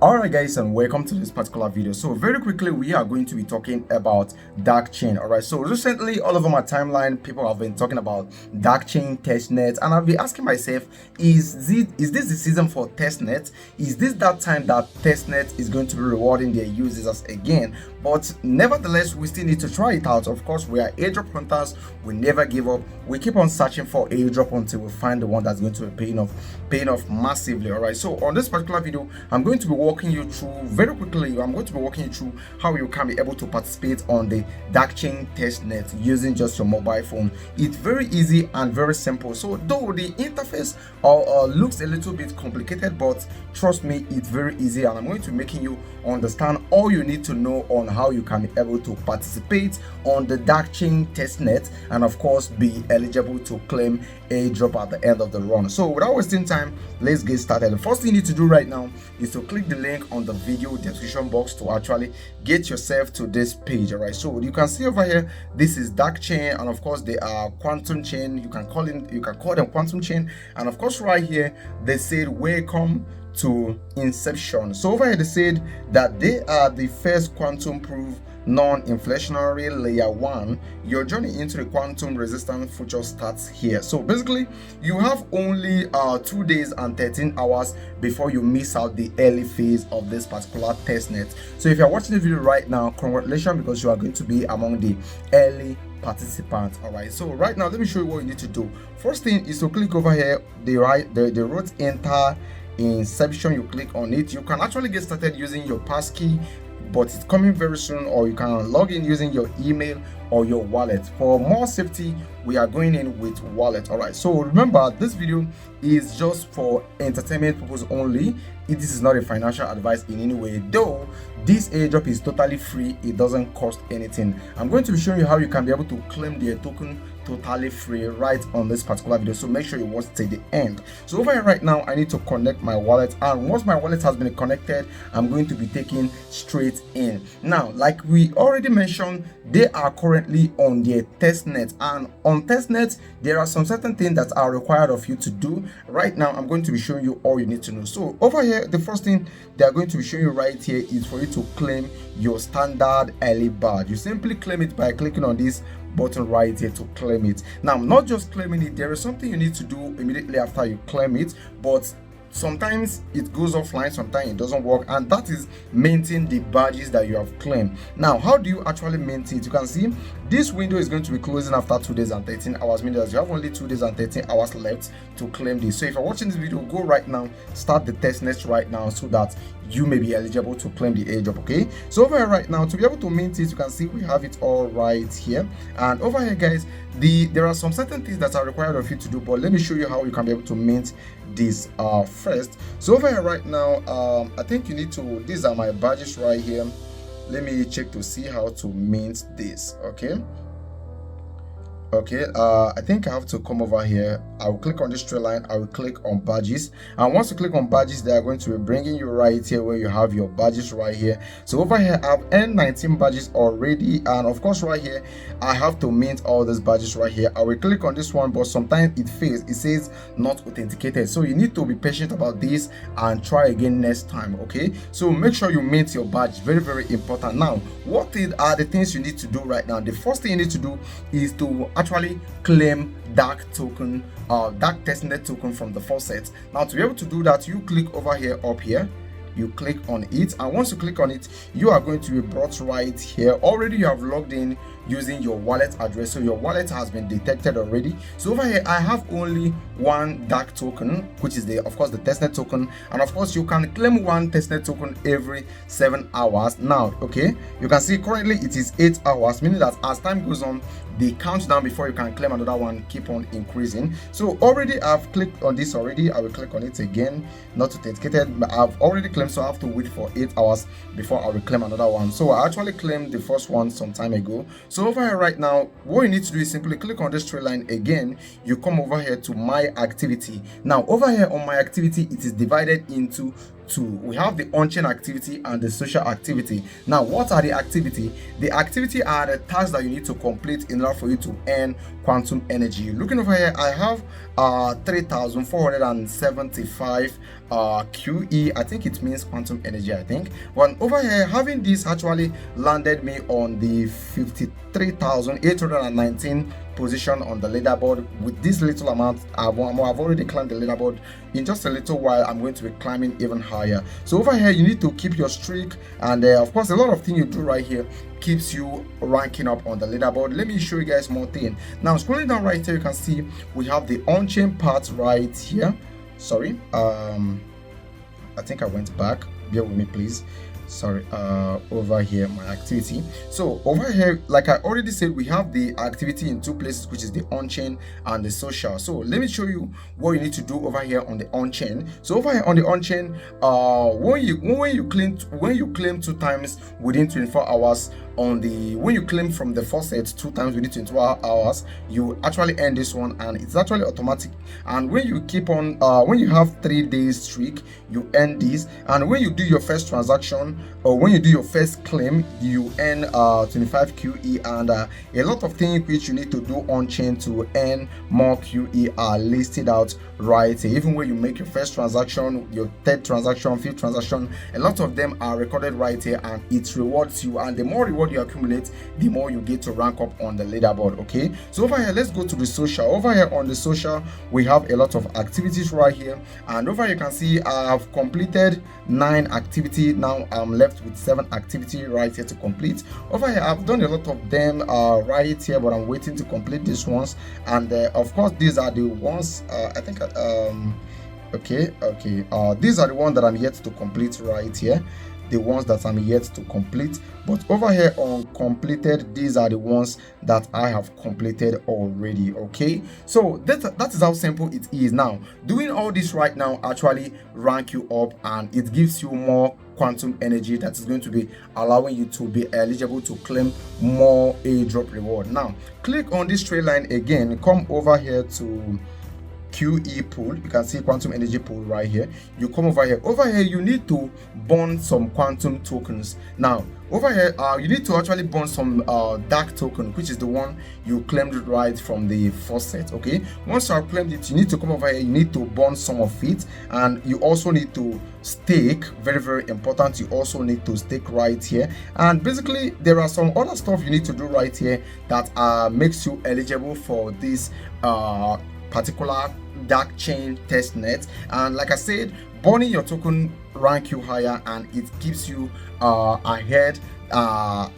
Alright guys, and welcome to this particular video. So very quickly we are going to be talking about DAC chain. Alright, so recently all over my timeline people have been talking about DAC chain, Testnet, and I've been asking myself, is this the season for Testnet? Is this that time that Testnet is going to be rewarding their users again? But nevertheless, we still need to try it out. Of course, we are airdrop hunters. We never give up. We keep on searching for airdrop until we find the one that's going to be paying off massively. All right, so on this particular video I'm going to be walking you through very quickly. I'm going to be walking you through how you can be able to participate on the DAC chain testnet using just your mobile phone. It's very easy and very simple. So though the interface looks a little bit complicated, but trust me, it's very easy, and I'm going to be making you understand all you need to know on how you can be able to participate on the DAC chain testnet and of course be eligible to claim airdrop at the end of the run. So without wasting time, let's get started. The first thing you need to do right now is to click the link on the video description box to actually get yourself to this page. All right, so you can see over here, this is DAC chain, and of course they are quantum chain. You can call them quantum chain, and of course right here they said welcome to inception. So over here they said that they are the first quantum proof non-inflationary layer 1. Your journey into the quantum resistant future starts here. So basically you have only 2 days and 13 hours before you miss out the early phase of this particular testnet. So if you're watching the video right now, congratulations, because you are going to be among the early participants. All right, so right now let me show you what you need to do. First thing is to click over here, the root enter inception. You click on it. You can actually get started using your passkey, but it's coming very soon, or you can log in using your email or your wallet. For more safety, we are going in with wallet. All right, so remember, this video is just for entertainment purpose only. This is not a financial advice in any way, though this airdrop is totally free. It doesn't cost anything. I'm going to be showing you how you can be able to claim the token totally free right on this particular video, so make sure you watch till the end. So over here right now I need to connect my wallet, and once my wallet has been connected, I'm going to be taken straight in. Now, like we already mentioned, they are currently on their testnet, and on testnet there are some certain things that are required of you to do. Right now I'm going to be showing you all you need to know. So over here, the first thing they are going to be showing you right here is for you to claim your standard early badge. You simply claim it by clicking on this button right here to claim it. Now, not just claiming it, there is something you need to do immediately after you claim it, but sometimes it goes offline, sometimes it doesn't work, and that is minting the badges that you have claimed. Now, how do you actually mint it? You can see this window is going to be closing after 2 days and 13 hours, meaning that you have only 2 days and 13 hours left to claim this. So if you're watching this video, go right now, start the testnet right now, so that you may be eligible to claim the airdrop. Okay, so over here right now, to be able to mint it, you can see we have it all right here. And over here guys, there are some certain things that are required of you to do, but let me show you how you can be able to mint this first. So over here right now, I think you need to, these are my badges right here. Let me check to see how to mint this. Okay, I think I have to come over here. I will click on this straight line. I will click on badges, and once you click on badges, they are going to be bringing you right here where you have your badges right here. So over here I have earned 19 badges already, and of course right here I have to mint all these badges right here. I will click on this one, but sometimes it fails. It says not authenticated, so you need to be patient about this and try again next time. Okay, so make sure you mint your badge. Very, very important. Now, what are the things you need to do right now? The first thing you need to do is to actually claim DAC token, DAC testnet token from the faucet. Now, to be able to do that, you click over here, up here, you click on it, and once you click on it, you are going to be brought right here. Already you have logged in using your wallet address, so your wallet has been detected already. So over here I have only one DAC token, which is of course the testnet token, and of course you can claim one testnet token every 7 hours. Now, okay, you can see currently it is 8 hours, meaning that as time goes on, the countdown before you can claim another one keep on increasing. So already I've clicked on this already. I will click on it again, not authenticated, but I've already claimed, so I have to wait for 8 hours before I will claim another one. So I actually claimed the first one some time ago. So over here right now, what you need to do is simply click on this straight line again. You come over here to my activity. Now over here on my activity, it is divided into two. We have the on-chain activity and the social activity. Now, what are the activity? The activity are the tasks that you need to complete in order for you to earn quantum energy. Looking over here, I have 3,475 QE. I think it means quantum energy, I think. But over here, having this actually landed me on the 53,819 position on the leaderboard. With this little amount, I've already climbed the leaderboard. In just a little while, I'm going to be climbing even higher. So over here, you need to keep your streak, and of course, a lot of things you do right here keeps you ranking up on the leaderboard. Let me show you guys more thing. Now, scrolling down right here, you can see we have the on-chain part right here. Sorry, I think I went back. Bear with me, please. Sorry, over here, my activity. So over here, like I already said, we have the activity in two places, which is the on-chain and the social. So let me show you what you need to do over here on the on-chain. So over here on the on-chain, when you claim 2 times within 24 hours on the, when you claim from the faucet 2 times within 24 hours, you actually earn this one, and it's actually automatic. And when you keep on when you have 3 days streak, you earn this. And when you do your first transaction, or when you do your first claim, you earn 25 QE. And a lot of things which you need to do on chain to earn more QE are listed out right here. Even when you make your first transaction, your third transaction, fifth transaction, a lot of them are recorded right here, and it rewards you. And the more reward you accumulate, the more you get to rank up on the leaderboard. Okay, so over here, let's go to the social. Over here on the social, we have a lot of activities right here, and over here you can see I have completed 9 activity. Now I'm left with 7 activity right here to complete. Over here, I've done a lot of them right here, but I'm waiting to complete these ones. And of course, these are the ones I think these are the ones that I'm yet to complete right here, the ones that I'm yet to complete. But over here on completed, these are the ones that I have completed already. Okay, so that is how simple it is. Now, doing all this right now actually rank you up, and it gives you more quantum energy that is going to be allowing you to be eligible to claim more airdrop reward. Now, click on this straight line again, come over here to QE pool. You can see quantum energy pool right here. You come over here. Over here, you need to burn some quantum tokens. Now, over here, you need to actually burn some DAC token, which is the one you claimed right from the faucet. Okay, once you have claimed it, you need to come over here. You need to burn some of it, and you also need to stake. Very, very important. You also need to stake right here. And basically, there are some other stuff you need to do right here that makes you eligible for this particular DAC chain testnet. And like I said, burning your token rank you higher, and it keeps you ahead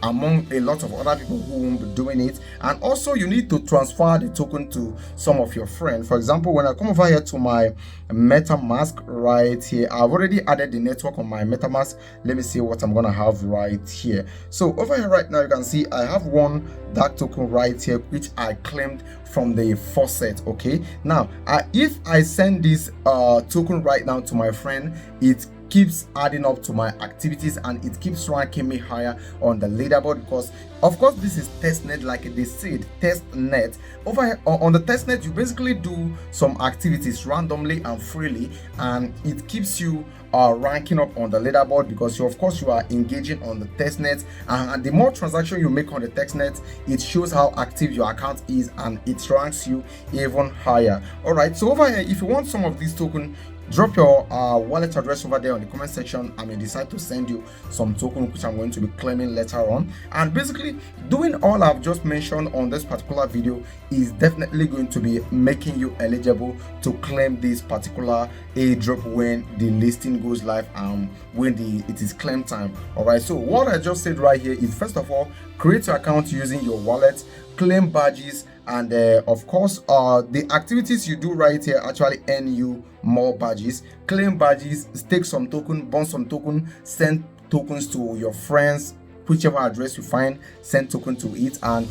among a lot of other people who won't be doing it. And also, you need to transfer the token to some of your friends. For example, when I come over here to my MetaMask right here, I've already added the network on my MetaMask. Let me see what I'm gonna have right here. So over here right now, you can see I have one DAC token right here, which I claimed from the faucet. Okay, now if I send this token right now to my friend, it keeps adding up to my activities, and it keeps ranking me higher on the leaderboard, because of course this is testnet, like they said, testnet. Over here on the testnet, you basically do some activities randomly and freely, and it keeps you ranking up on the leaderboard, because of course you are engaging on the testnet, and the more transaction you make on the testnet, it shows how active your account is, and it ranks you even higher. All right, so over here, if you want some of these tokens, drop your wallet address over there on the comment section. I may decide to send you some token which I'm going to be claiming later on. And basically, doing all I've just mentioned on this particular video is definitely going to be making you eligible to claim this particular airdrop when the listing goes live and when it is claim time. All right, so what I just said right here is, first of all, create your account using your wallet, claim badges, and of course the activities you do right here actually earn you more badges. Claim badges, stake some token, burn some token, send tokens to your friends, whichever address you find, send token to it, and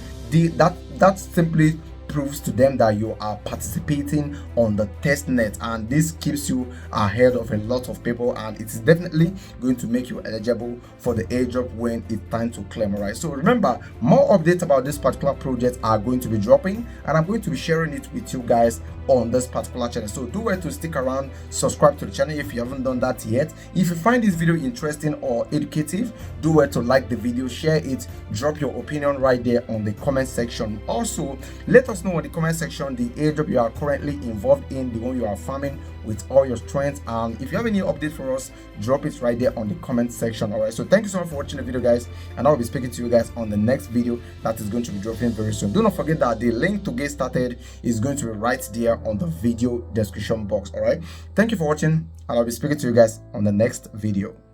that's simply proves to them that you are participating on the testnet, and this keeps you ahead of a lot of people, and it is definitely going to make you eligible for the airdrop when it's time to claim. All right, so remember, more updates about this particular project are going to be dropping, and I'm going to be sharing it with you guys on this particular channel. So do well to stick around, subscribe to the channel if you haven't done that yet. If you find this video interesting or educative, do well to like the video, share it, drop your opinion right there on the comment section. Also, let us know in the comment section the airdrop you are currently involved in, the one you are farming with all your strength, and if you have any update for us, drop it right there on the comment section. All right, so thank you so much for watching the video, guys, and I'll be speaking to you guys on the next video that is going to be dropping very soon. Do not forget that the link to get started is going to be right there on the video description box. All right, thank you for watching, and I'll be speaking to you guys on the next video.